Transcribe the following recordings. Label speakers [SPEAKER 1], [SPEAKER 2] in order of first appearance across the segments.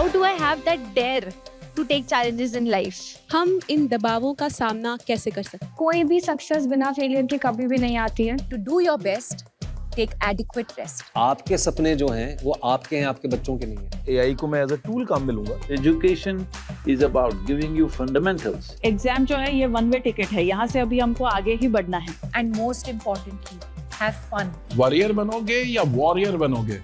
[SPEAKER 1] How do I have that dare to take challenges in life?
[SPEAKER 2] हम इन दबावों का सामना कैसे कर सकते हैं?
[SPEAKER 3] कोई भी सक्सेस बिना फेलियर के कभी भी नहीं आती है।
[SPEAKER 4] To do your best, take adequate rest.
[SPEAKER 5] आपके सपने जो हैं वो आपके हैं, आपके बच्चों के नहीं हैं।
[SPEAKER 6] AI को मैं एज अ टूल काम में लूंगा।
[SPEAKER 7] Education is about giving you fundamentals.
[SPEAKER 8] Exam जो है ये वन वे टिकट है, यहाँ से अभी हमको आगे ही बढ़ना है।
[SPEAKER 4] And most importantly, have fun.
[SPEAKER 9] Warrior बनोगे या वॉरियर बनोगे?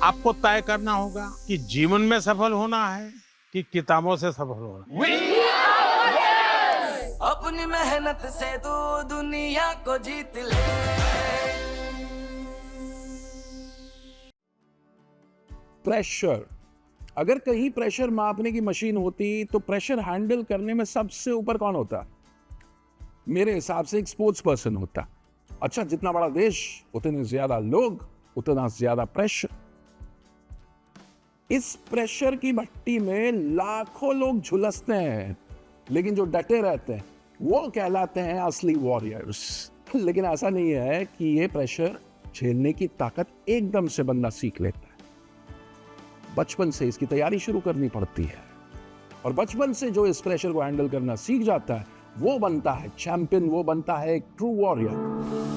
[SPEAKER 10] आपको तय करना होगा कि जीवन में सफल होना है कि किताबों से सफल होना है।
[SPEAKER 11] अपनी मेहनत से तू दुनिया को जीत ले।
[SPEAKER 9] प्रेशर, अगर कहीं प्रेशर मापने की मशीन होती तो प्रेशर हैंडल करने में सबसे ऊपर कौन होता? मेरे हिसाब से एक स्पोर्ट्स पर्सन होता। अच्छा, जितना बड़ा देश उतने ज्यादा लोग, उतना ज्यादा प्रेशर। इस प्रेशर की भट्टी में लाखों लोग झुलसते हैं, लेकिन जो डटे रहते हैं वो कहलाते हैं असली वॉरियर्स। लेकिन ऐसा नहीं है कि ये प्रेशर झेलने की ताकत एकदम से बंदा सीख लेता है। बचपन से इसकी तैयारी शुरू करनी पड़ती है, और बचपन से जो इस प्रेशर को हैंडल करना सीख जाता है वो बनता है चैंपियन, वो बनता है एक ट्रू वॉरियर।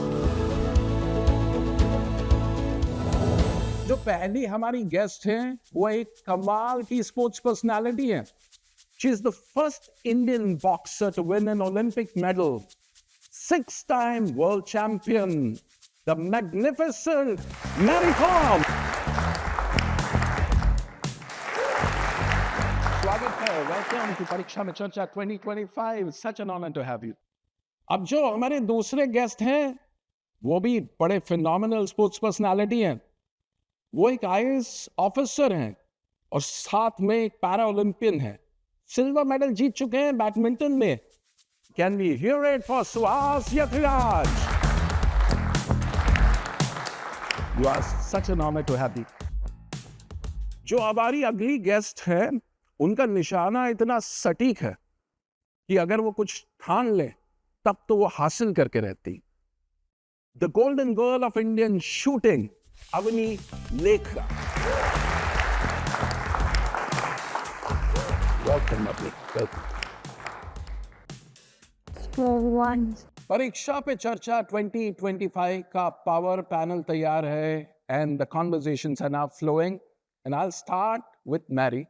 [SPEAKER 9] जो पहली हमारी गेस्ट हैं वो एक कमाल की स्पोर्ट्स पर्सनालिटी है। She is the first Indian boxer to win an Olympic medal, 6-time world champion, the magnificent Mary Kom. स्वागत है, वेलकम टू परीक्षा में चर्चा 2025। Such an honour to have you. अब जो हमारे दूसरे गेस्ट हैं वो भी बड़े फिनोमिनल स्पोर्ट्स पर्सनालिटी हैं। वो एक IAS ऑफिसर हैं और साथ में एक पैरा ओलंपियन है। सिल्वर मेडल जीत चुके हैं बैडमिंटन में। Can we hear it for Suhas Yathiraj? You are such an honour to have you. जो हमारी अगली गेस्ट है उनका निशाना इतना सटीक है कि अगर वो कुछ ठान ले तब तो वो हासिल करके रहती। The golden girl of Indian shooting, Avani Lekhara. Welcome Avani, welcome. Pariksha Pe Charcha 2025 का पावर पैनल तैयार है and the conversations are now flowing and I will start with Mary.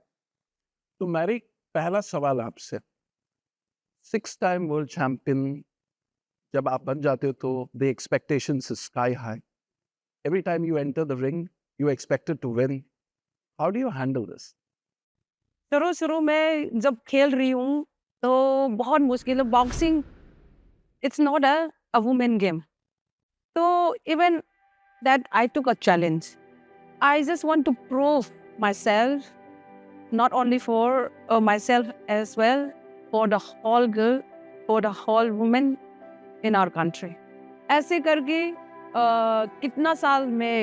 [SPEAKER 9] तो मैरी, पहला सवाल आपसे, 6-time वर्ल्ड चैंपियन जब आप बन जाते हो तो the expectations is sky high. Every time you enter the ring, you expected to win. How do you handle this?
[SPEAKER 8] शुरू में जब खेल रही हूँ तो बहुत मुश्किल है। Boxing it's not a women game, तो even that I took a challenge. I just want to prove myself, not only for myself as well, for the whole girl, for the whole women in our country. ऐसे करके कितना साल में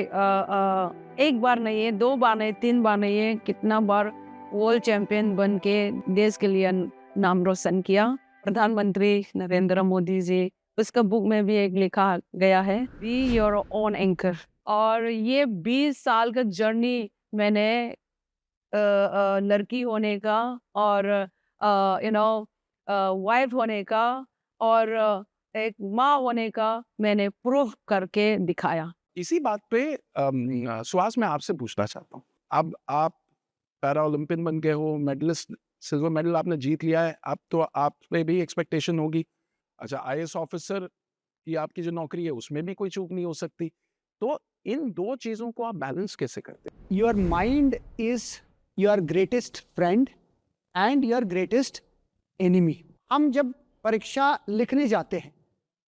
[SPEAKER 8] एक बार नहीं है, 2 बार नहीं, 3 बार नहीं है, कितना बार वर्ल्ड चैंपियन बन के देश के लिए नाम रोशन किया। प्रधानमंत्री नरेंद्र मोदी जी, उसका बुक में भी एक लिखा गया है, बी योर ओन एंकर। और ये 20 साल का जर्नी मैंने लड़की होने का और वाइफ होने का और एक माँ होने का मैंने प्रूव करके दिखाया।
[SPEAKER 9] इसी बात पे सुहास, मैं आपसे पूछना चाहता हूँ। अब आप पैरा ओलंपियन बन गए हो, मेडलिस्ट, सिल्वर मेडल आपने जीत लिया है, अब तो आप पे भी एक्सपेक्टेशन होगी। अच्छा, IAS ऑफिसर की आपकी जो नौकरी है उसमें भी कोई चूक नहीं हो सकती। तो इन दो चीजों को आप बैलेंस कैसे करते हैं?
[SPEAKER 12] Your mind is your greatest friend and your greatest enemy. हम जब परीक्षा लिखने जाते हैं,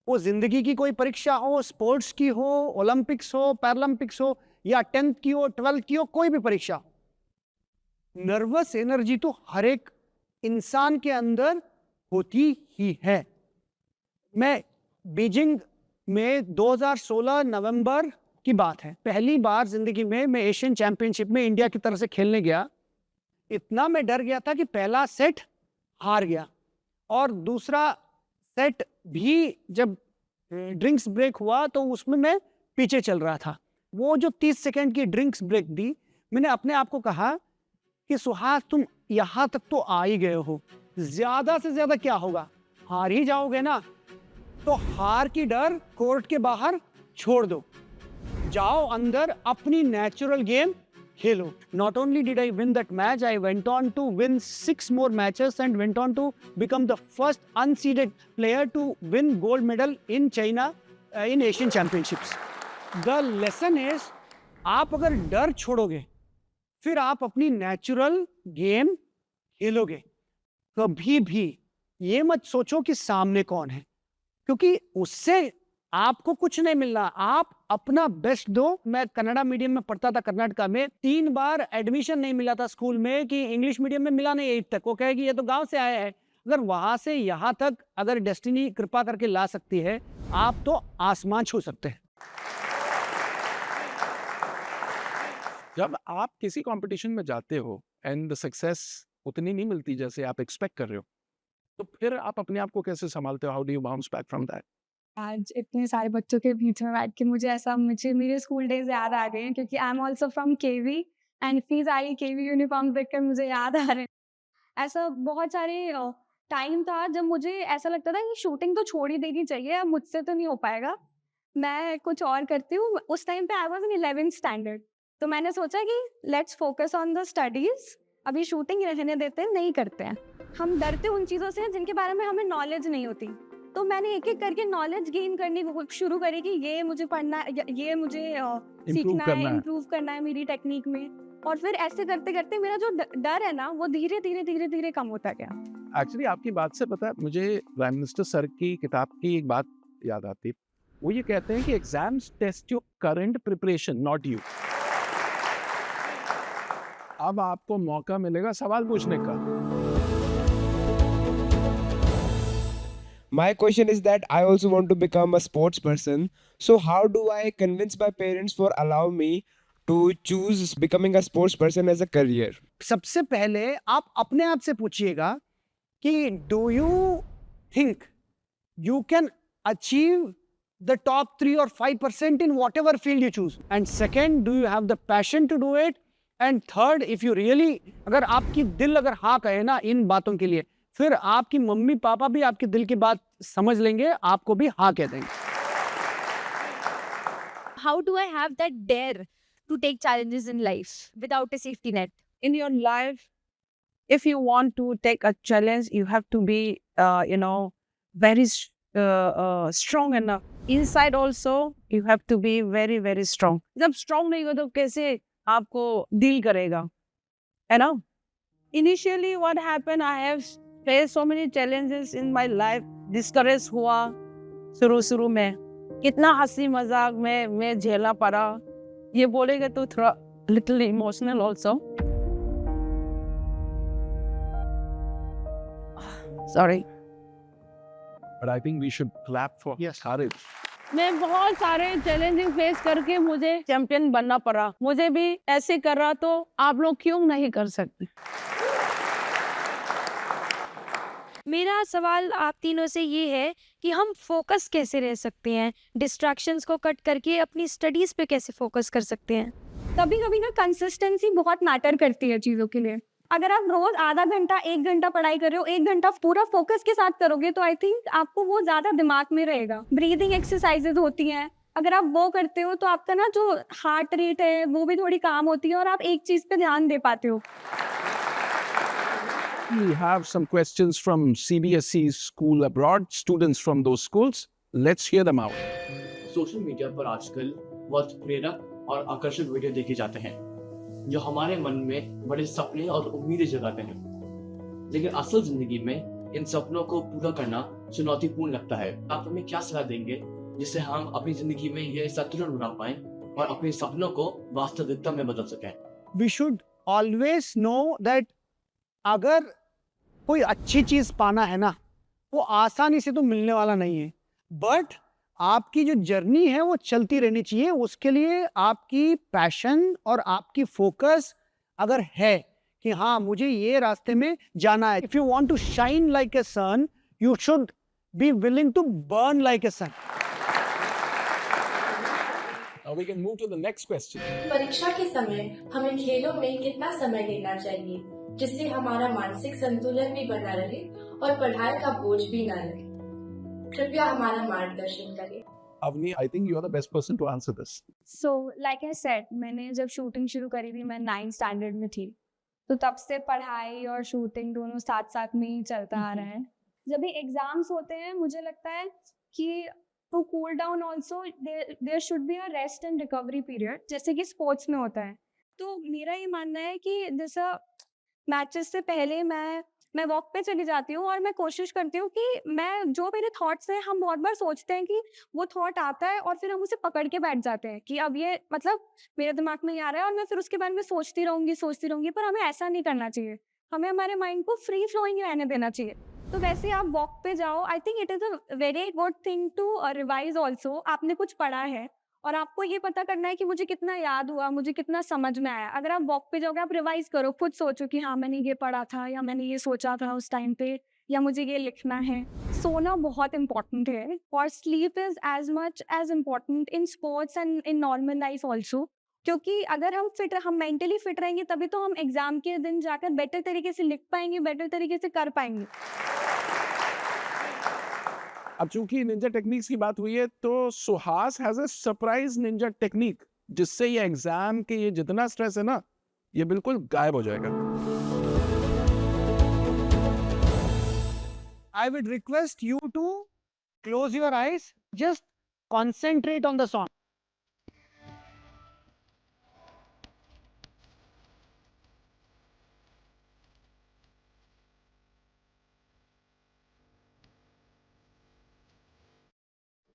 [SPEAKER 12] वो जिंदगी की कोई परीक्षा हो, स्पोर्ट्स की हो, ओलंपिक्स हो, पैरालंपिक्स हो, या 10th की हो, 12th की हो, कोई भी परीक्षा हो, नर्वस एनर्जी तो हर एक इंसान के अंदर होती ही है। मैं बीजिंग में 2016 नवंबर की बात है, पहली बार जिंदगी में मैं एशियन चैंपियनशिप में इंडिया की तरफ से खेलने गया। इतना मैं डर गया था कि पहला सेट हार गया और दूसरा सेट भी जब ड्रिंक्स ब्रेक हुआ तो उसमें मैं पीछे चल रहा था। वो जो 30 सेकंड की ड्रिंक्स ब्रेक दी, मैंने अपने आप को कहा कि सुहास तुम यहाँ तक तो आ ही गए हो, ज्यादा से ज्यादा क्या होगा, हार ही जाओगे ना, तो हार की डर कोर्ट के बाहर छोड़ दो, जाओ अंदर अपनी natural game Khelo. Not only did I win that match, I went on to win 6 more matches and went on to become the first unseeded player to win gold medal in China in Asian Championships. The lesson is, आप अगर डर छोड़ोगे फिर आप अपनी natural game खेलोगे। कभी भी ये मत सोचो कि सामने कौन है, क्योंकि उससे आपको कुछ नहीं मिलना, आप अपना बेस्ट दो। मैं कन्नड़ा मीडियम में पढ़ता था कर्नाटका में, 3 बार एडमिशन नहीं मिला था स्कूल में कि इंग्लिश मीडियम में मिला नहीं 8 तक। वो कहेगी ये तो गांव से आया है। अगर वहां से यहाँ तक अगर डेस्टिनी कृपा करके ला सकती है, आप तो आसमान छू सकते हैं।
[SPEAKER 9] जब आप किसी कंपटीशन में जाते हो एंड द सक्सेस उतनी नहीं मिलती जैसे आप एक्सपेक्ट कर रहे हो, तो फिर आप अपने आप को कैसे संभालते हो? How do you bounce back from that?
[SPEAKER 3] आज इतने सारे बच्चों के बीच में बैठ के मुझे मेरे स्कूल डेज याद आ गए हैं, क्योंकि I am also from KV and इतनी सारी केवी यूनिफॉर्म देखकर मुझे याद आ रहे हैं। ऐसा बहुत सारे टाइम था जब मुझे ऐसा लगता था कि शूटिंग तो छोड़ ही देनी चाहिए, अब मुझसे तो नहीं हो पाएगा, मैं कुछ और करती हूँ। उस टाइम पे I was in 11th standard, तो मैंने सोचा कि let's focus on the studies, अभी शूटिंग रहने देते हैं, नहीं करते हैं। हम डरते उन चीज़ों से जिनके बारे में हमें नॉलेज नहीं होती, तो मैंने एक एक करके नॉलेज गेन करनी शुरू करी कि ये मुझे पढ़ना, ये मुझे सीखना है, इम्प्रूव करना है मेरी टेक्निक में। और फिर ऐसे करते करते मेरा जो डर है ना, वो धीरे धीरे कम होता गया।
[SPEAKER 9] एक्चुअली आपकी बात से पता है मुझे प्राइम मिनिस्टर सर की किताब की एक बात याद आती है। वो ये कहते हैं कि exams test your current preparation, not you. अब आपको मौका मिलेगा सवाल पूछने का।
[SPEAKER 13] My question is that I also want to become a sports person. So how do I convince my parents for allow me to choose becoming a sports person as a career?
[SPEAKER 12] सबसे पहले आप अपने आप से पूछिएगा कि do you think you can achieve the top 3 or 5% in whatever field you choose? And second, do you have the passion to do it? And third, if you really, अगर आपकी दिल अगर हाँ कहे ना इन बातों के लिए, फिर आपकी मम्मी पापा भी आपके दिल की बात समझ लेंगे, आपको भी हाँ कह देंगे।
[SPEAKER 1] How do I have that dare to take challenges in life without a safety net?
[SPEAKER 8] In your life, if you want to take a challenge, you have to be, very strong enough. Inside also, you have to be very, very strong. जब strong नहीं हो तो कैसे आपको deal करेगा, है ना? Initially, what happened, I have faced so many challenges in my life. Discouraged हुआ शुरू में, कितना हंसी मजाक में मैं झेला पड़ा, ये बोलेगा तो थोड़ा little emotional also. Sorry.
[SPEAKER 9] But I think we should clap for courage.
[SPEAKER 8] मैं बहुत सारे चैलेंजिंग फेस करके मुझे चैंपियन बनना पड़ा। मुझे भी ऐसे कर रहा तो आप लोग क्यों नहीं कर सकते?
[SPEAKER 1] मेरा सवाल आप तीनों से ये है कि हम फोकस कैसे रह सकते हैं, डिस्ट्रैक्शंस को कट करके अपनी स्टडीज पे कैसे फोकस कर सकते हैं?
[SPEAKER 3] कभी कभी ना कंसिस्टेंसी बहुत मैटर करती है चीज़ों के लिए। अगर आप रोज आधा घंटा 1 घंटा पढ़ाई कर रहे हो, 1 घंटा पूरा फोकस के साथ करोगे, तो आई थिंक आपको वो ज़्यादा दिमाग में रहेगा। ब्रीदिंग एक्सरसाइजेज होती हैं, अगर आप वो करते हो तो आपका ना जो हार्ट रेट है वो भी थोड़ी काम होती है और आप एक चीज़ पे ध्यान दे पाते हो।
[SPEAKER 9] We have some questions from CBSE school abroad, students from those schools. Let's hear them out.
[SPEAKER 14] Social media पर आजकल बहुत प्रेरक और आकर्षक वीडियो देखे जाते हैं जो हमारे मन में बड़े सपने और उम्मीदें जगाते हैं, लेकिन असल जिंदगी में इन सपनों को पूरा करना चुनौतीपूर्ण लगता है। आप हमें क्या सलाह देंगे जिससे हम अपनी जिंदगी में यह संतुलन बना पाएं और अपने सपनों को वास्तविकता में बदल सकें?
[SPEAKER 12] We should always know that अगर कोई अच्छी चीज पाना है ना, वो आसानी से तो मिलने वाला नहीं है, बट आपकी जो जर्नी है वो चलती रहनी चाहिए। उसके लिए आपकी पैशन और आपकी फोकस अगर है कि हाँ मुझे ये रास्ते में जाना है, if you want to shine like a sun, You should be willing to burn like a sun.
[SPEAKER 9] Now we can move to the next question.
[SPEAKER 15] परीक्षा के समय हमें खेलों में कितना समय देना चाहिए जिससे हमारा मानसिक संतुलन भी बना रहे और पढ़ाई का बोझ भी न रहे? कृपया हमारा मार्गदर्शन करें।
[SPEAKER 9] Avni, I think you are the best person to answer this.
[SPEAKER 3] So, like I said, मैंने जब शूटिंग शुरू करी थी मैं 9th स्टैंडर्ड में थी, तो तब से पढ़ाई और शूटिंग दोनों साथ साथ में ही चलता आ रहा है। जब भी एग्जाम्स होते हैं मुझे लगता है कि to cool down also there should be a rest and recovery period, जैसे कि स्पोर्ट्स में होता है। तो मेरा ये मानना है कि जैसा मैचेस से पहले मैं वॉक पे चली जाती हूँ और मैं कोशिश करती हूँ कि मैं जो मेरे थॉट्स हैं, हम बहुत बार सोचते हैं कि वो थॉट आता है और फिर हम उसे पकड़ के बैठ जाते हैं कि अब ये मतलब मेरे दिमाग में ये आ रहा है और मैं फिर उसके बारे में सोचती रहूँगी, पर हमें ऐसा नहीं करना चाहिए। हमें हमारे माइंड को फ्री फ्लोइंग रहने देना चाहिए। तो वैसे आप वॉक पे जाओ, I think it is a very good thing to revise also. आपने कुछ पढ़ा है और आपको ये पता करना है कि मुझे कितना याद हुआ, मुझे कितना समझ में आया। अगर आप वॉक पे जाओगे, आप रिवाइज करो, खुद सोचो कि हाँ मैंने ये पढ़ा था या मैंने ये सोचा था उस टाइम पे, या मुझे ये लिखना है। सोना बहुत इंपॉर्टेंट है और sleep is as much as important in sports and in normal life also, क्योंकि अगर हम मेंटली फिट रहेंगे तभी तो हम एग्जाम के दिन जाकर बेटर तरीके से लिख पाएंगे, बेटर तरीके से कर पाएंगे।
[SPEAKER 9] अब चूंकि निंजा टेक्निक्स की बात हुई है तो Suhas has a surprise Ninja technique जिससे ये एग्जाम के ये जितना स्ट्रेस है ना ये बिल्कुल गायब हो जाएगा।
[SPEAKER 12] I would request you to close your eyes, just concentrate on the song.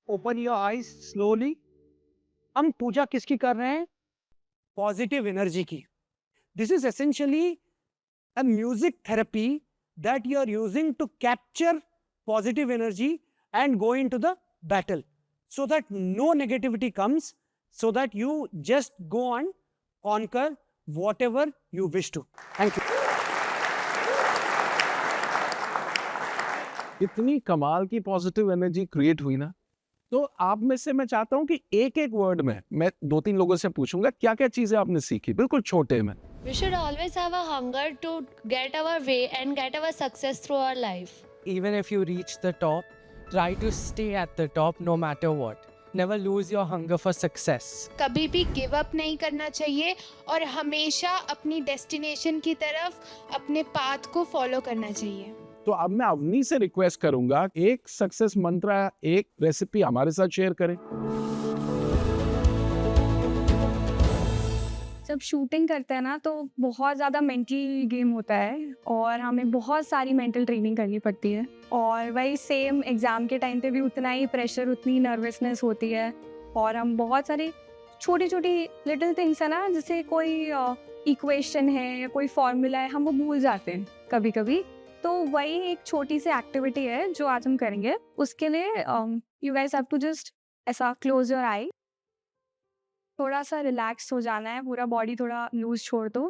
[SPEAKER 12] Open your eyes slowly. हम पूजा किसकी कर रहे हैं? पॉजिटिव एनर्जी की। This is essentially a music therapy that you are using to capture positive energy and go into the battle so that no negativity comes, so that you just go and conquer whatever you wish to. Thank you.
[SPEAKER 9] इतनी कमाल की positive energy create हुई ना, तो आप में से मैं चाहता हूं कि एक एक वर्ड में मैं 2-3 लोगों से पूछूंगा क्या क्या चीजें आपने सीखी, बिल्कुल छोटे में।
[SPEAKER 16] We should always have a hunger to get our way and get our success through our life.
[SPEAKER 17] Even if you reach the top, try to stay at the top no matter what. Never lose your hunger for success.
[SPEAKER 18] कभी भी give up नहीं करना चाहिए और हमेशा अपनी destination की तरफ अपने पाथ को फॉलो करना चाहिए।
[SPEAKER 9] तो अब मैं अवनी से रिक्वेस्ट करूंगा एक सक्सेस मंत्र, एक रेसिपी हमारे साथ शेयर करें।
[SPEAKER 3] जब शूटिंग करते हैं ना तो बहुत ज़्यादा मेंटल गेम होता है और हमें बहुत सारी मेंटल ट्रेनिंग करनी पड़ती है, और वही सेम एग्ज़ाम के टाइम पे भी उतना ही प्रेशर, उतनी नर्वसनेस होती है, और हम बहुत सारी छोटी छोटी लिटिल थिंग्स है ना, जैसे कोई इक्वेशन है या कोई फॉर्मूला है, हम वो भूल जाते हैं कभी कभी। तो वही एक छोटी सी एक्टिविटी है जो आज हम करेंगे। उसके लिए you guys have to just ऐसा क्लोज योर आई, थोड़ा सा रिलैक्स हो जाना है, पूरा बॉडी थोड़ा लूज छोड़ दो,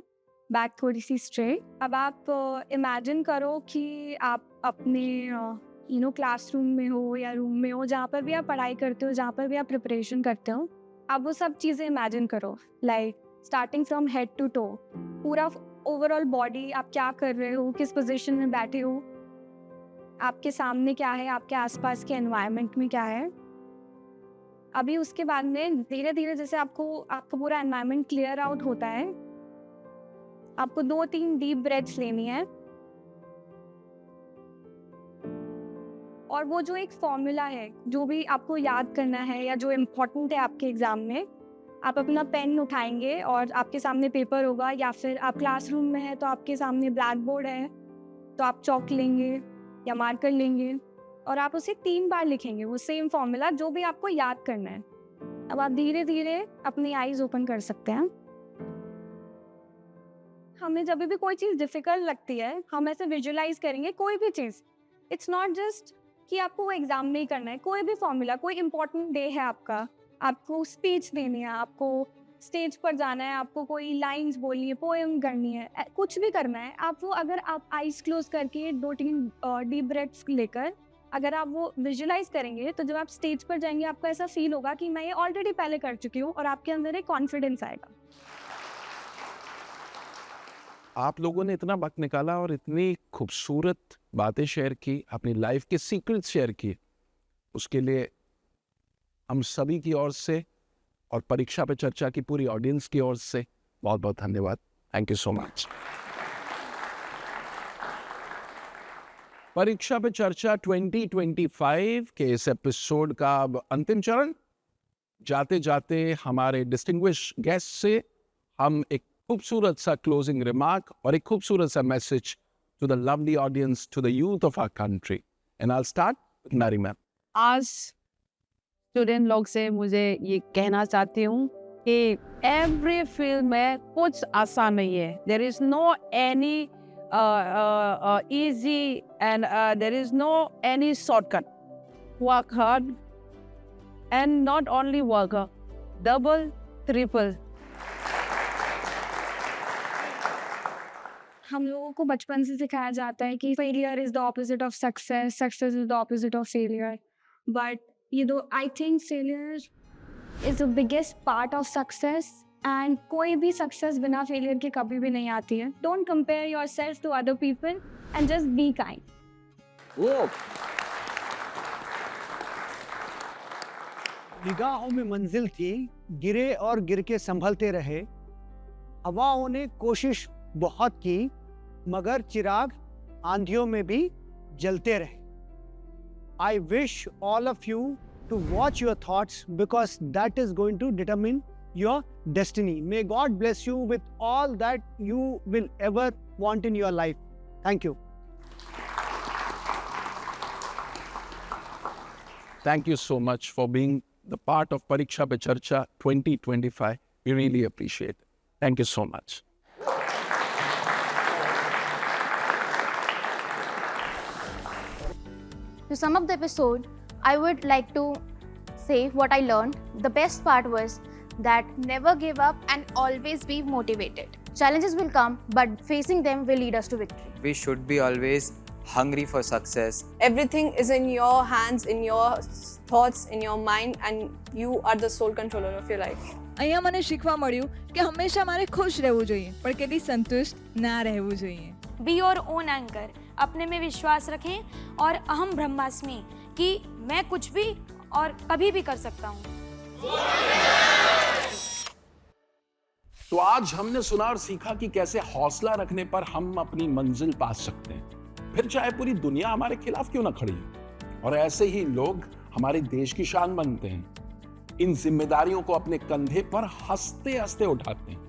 [SPEAKER 3] बैक थोड़ी सी स्ट्रेट। अब आप इमेजिन करो कि आप अपने क्लासरूम में हो या रूम में हो, जहाँ पर भी आप पढ़ाई करते हो, जहाँ पर भी आप प्रिपरेशन करते हो, आप वो सब चीज़ें इमेजिन करो, like starting from head to toe, पूरा ओवरऑल बॉडी, आप क्या कर रहे हो, किस पोजीशन में बैठे हो, आपके सामने क्या है, आपके आसपास के एनवायरनमेंट में क्या है। अभी उसके बाद में धीरे धीरे जैसे आपका पूरा एनवायरनमेंट क्लियर आउट होता है, आपको 2-3 डीप ब्रेथ्स लेनी है, और वो जो एक फॉर्मूला है जो भी आपको याद करना है या जो इम्पोर्टेंट है आपके एग्जाम में, आप अपना पेन उठाएंगे और आपके सामने पेपर होगा, या फिर आप क्लासरूम में है तो आपके सामने ब्लैक बोर्ड है तो आप चॉक लेंगे या मार्कर लेंगे और आप उसे 3 बार लिखेंगे, वो सेम फॉर्मूला जो भी आपको याद करना है। अब आप धीरे धीरे अपनी आईज ओपन कर सकते हैं। हमें जब भी कोई चीज़ डिफिकल्ट लगती है, हम ऐसे विजुअलाइज करेंगे कोई भी चीज़। इट्स नॉट जस्ट कि आपको वो एग्जाम में ही करना है, कोई भी फॉर्मूला, कोई इंपॉर्टेंट डे है आपका, आपको स्पीच देनी है, आपको स्टेज पर जाना है, आपको कोई लाइंस बोलनी है, पोएम करनी है, कुछ भी करना है, आप वो अगर आप आइज क्लोज करके 2-3 डीप ब्रेथ्स लेकर अगर आप वो विजुलाइज करेंगे तो जब आप स्टेज पर जाएंगे आपको ऐसा फील होगा कि मैं ये ऑलरेडी पहले कर चुकी हूँ और आपके अंदर एक कॉन्फिडेंस आएगा।
[SPEAKER 9] आप लोगों ने इतना वक्त निकाला और इतनी खूबसूरत बातें शेयर की, अपनी लाइफ के सीक्रेट्स शेयर किए, उसके लिए हम सभी की ओर से और परीक्षा पे चर्चा की पूरी ऑडियंस की ओर से बहुत बहुत धन्यवाद। Thank you so much. परीक्षा पे चर्चा 2025 के इस एपिसोड का अब अंतिम चरण। जाते जाते हमारे डिस्टिंग्विश गेस्ट से हम एक खूबसूरत सा क्लोजिंग रिमार्क और एक खूबसूरत सा message to the lovely audience, to the youth of our country, and I will start with Mary ma'am.
[SPEAKER 8] आज स्टूडेंट लोग से मुझे ये कहना चाहती हूँ कि एवरी फील्ड में कुछ आसान नहीं है। There is no any easy and there is no any shortcut. Work hard and not only work hard, double, triple.
[SPEAKER 3] हम लोगों को बचपन से सिखाया जाता है कि failure is the opposite of success, success is the opposite of failure, but I think failure is the biggest part of success, and कोई भी सक्सेस बिना फेलियर के कभी भी नहीं आती है। Don't compare yourself to other people and just be kind.
[SPEAKER 12] निगाहों में मंजिल थी, गिरे और गिर के संभलते रहे, हवाओं ने कोशिश बहुत की मगर चिराग आंधियों में भी जलते रहे। I wish all of you to watch your thoughts because that is going to determine your destiny. May God bless you with all that you will ever want in your life. Thank you.
[SPEAKER 9] Thank you so much for being the part of Pariksha Pe Charcha 2025. We really appreciate it. Thank you so much.
[SPEAKER 19] To sum up the episode, I would like to say what I learned. The best part was that never give up and always be motivated. Challenges will come, but facing them will lead us to victory.
[SPEAKER 20] We should be always hungry for success.
[SPEAKER 21] Everything is in your hands, in your thoughts, in your mind, and you are the sole controller of your life.
[SPEAKER 22] અહીંયા મને શીખવા મળ્યું કે હંમેશા મારે ખુશ રહેવું જોઈએ પણ કદી સંતુષ્ટ ના રહેવું જોઈએ.
[SPEAKER 1] Be your own anchor. अपने में विश्वास रखें और अहम ब्रह्मास्मि कि मैं कुछ भी और कभी भी कर सकता हूँ।
[SPEAKER 9] तो आज हमने सुना और सीखा कि कैसे हौसला रखने पर हम अपनी मंजिल पा सकते हैं, फिर चाहे पूरी दुनिया हमारे खिलाफ क्यों ना खड़ी हो। और ऐसे ही लोग हमारे देश की शान बनते हैं, इन जिम्मेदारियों को अपने कंधे पर हंसते हंसते उठाते हैं।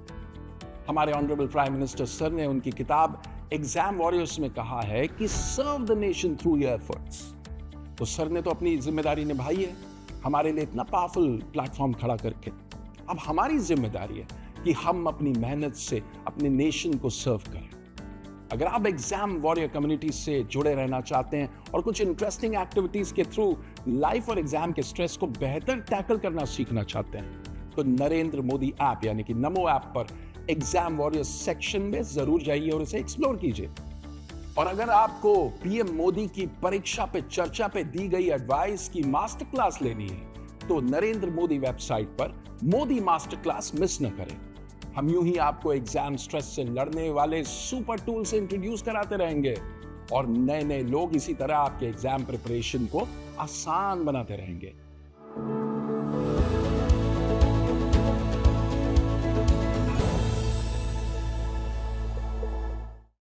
[SPEAKER 9] हमारे ऑनरेबल प्राइम मिनिस्टर सर ने उनकी किताब एग्जाम वॉरियर्स में कहा है कि serve the nation through your efforts. तो सर ने तो अपनी जिम्मेदारी निभाई है, हमारे लिए इतना पावरफुल प्लेटफॉर्म खड़ा करके। अब हमारी जिम्मेदारी है कि हम अपनी मेहनत से अपने नेशन को सर्व करें। अगर आप एग्जाम वॉरियर कम्युनिटी से जुड़े रहना चाहते हैं और कुछ इंटरेस्टिंग एक्टिविटीज के थ्रू लाइफ और एग्जाम के स्ट्रेस को बेहतर टैकल करना सीखना चाहते हैं, तो नरेंद्र मोदी ऐप यानी कि नमो ऐप पर एग्जाम वॉरियर सेक्शन में जरूर जाइए और इसे एक्सप्लोर कीजिए। और अगर आपको पीएम मोदी की परीक्षा पे चर्चा पे दी गई एडवाइस की मास्टर क्लास लेनी है तो नरेंद्र मोदी वेबसाइट पर मोदी मास्टर क्लास मिस न करें। हम यूं ही आपको एग्जाम स्ट्रेस से लड़ने वाले सुपर टूल से इंट्रोड्यूस कराते रहेंगे और नए नए लोग इसी तरह आपके एग्जाम प्रिपरेशन को आसान बनाते रहेंगे।